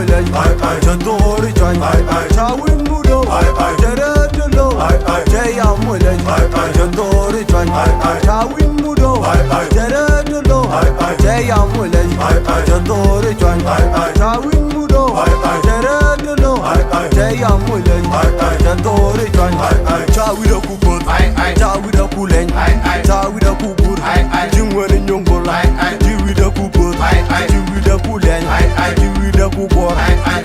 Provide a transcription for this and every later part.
mulej Jantori join Chawin mudo Jaredlo Jaya mulej Jantori join Chawin mudo Jaredlo Jaya mulej Jantori join Chawin mudo Jaredlo Jaya mulej Jantori join Chawida kubot Chawida kulen Chawida kubur Jingwani nyongol Jiwida kubot Jiwida kulen Jiwida kubor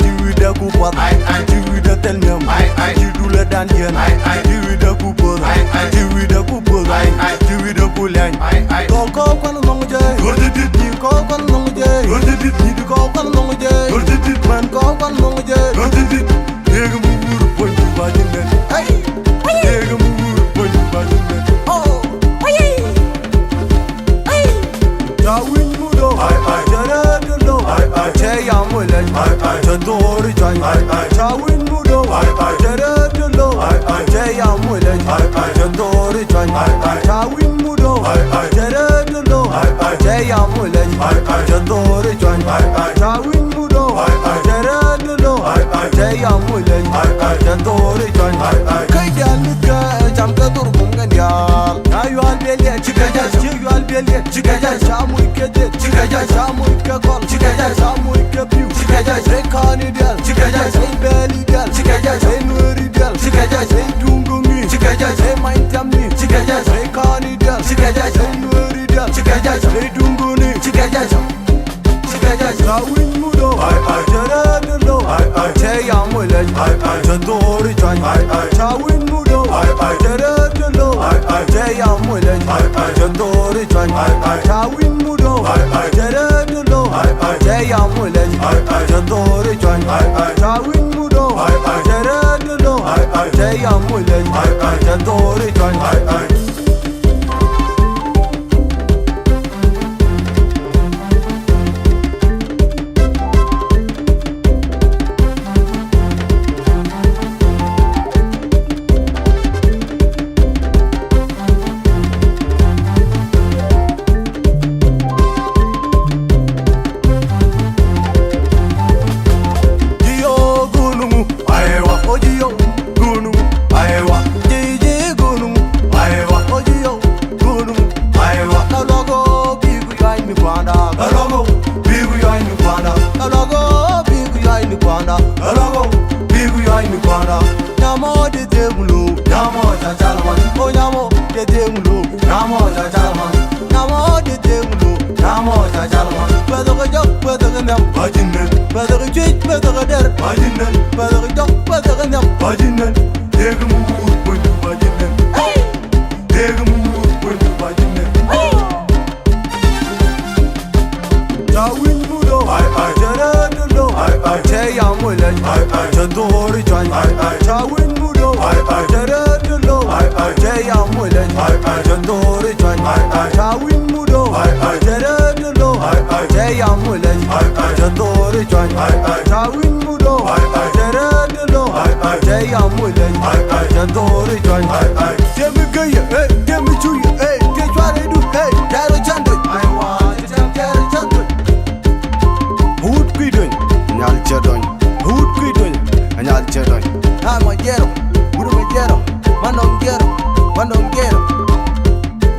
Jiwida kubot Jiwida telnyam Jidula danjen Jiwida kubot Jiwida kubot Jiwida kulen Koko kwanu nongje Niko kwanu nongje Nidiko kwanu nongje Man ko kwanu nongje Nega muburu ponyu bajinen Nega muburu ponyu bajinen Chawin mudo Jaredlo Jaya mulej Jantori join Chawin mudo Jaredlo Jaya mulej Jantori join Chawin mudo Jaredlo Jaya mulej Jantori join Chawin mudo Jaredlo Jaya mulej Jantori join Kay jalika jam ka turbum gandial Ayu albeliye çıkacak Çıyu albeliye çıkacak Şamu ikede çıkacak Şamu ike kol çıkacak Şamu ike piu çıkacak Rekani del çıkacak Say beli del çıkacak Say nuri del çıkacak Say dungumi çıkacak Say maintamni çıkacak Rekani del çıkacak Say nuri del çıkacak Say dunguni çıkacak Chawin mudo Jaredlo Jaya mulej Jantori join Chawin mudo Jaredlo Jaya mulej Jantori join Chawin mudo Jaredlo Jaya mulej Jantori join Chawin mudo Jaredlo Jaya mulej Jantori join Chawin mudo Jaredlo Jaya mulej Jantori join Chawin mudo Jaredlo Jaya mulej Jantori join Chawin mudo Jaredlo Jaya mulej Jantori join Chawin mudo Jaredlo Jaya mulej Jantori join Demi gaya Demi chuya Kechware du Jaro chandoy Hood kuidoy Nyal chedoy Hood kuidoy Nyal chedoy Manongero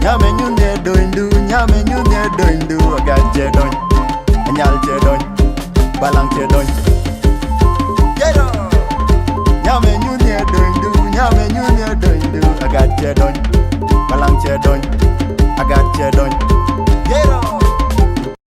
Nyame nyunye doindu Agat chedoy Nyal chedoy Balang chedoy Gero Nyame nyunye doindu Agat chedoy Balang chedoy Agat chedoy Gero